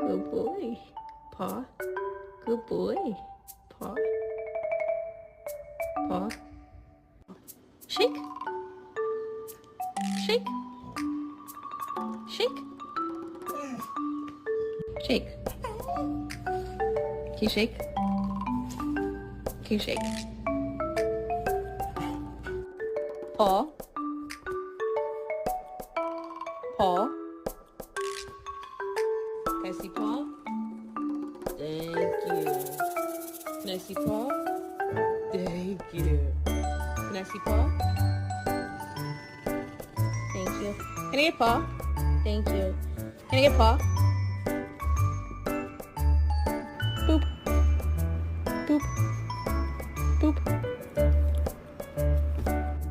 Good boy. Paw. Good boy. Paw. Paw. Shake. Shake. Shake. Shake. Can you shake? Can you shake? Paw. Paw. Can I see paw? Thank you. Can I see paw? Thank you. Can I see paw? Thank you. Can I get paw? Thank you. Can I get paw?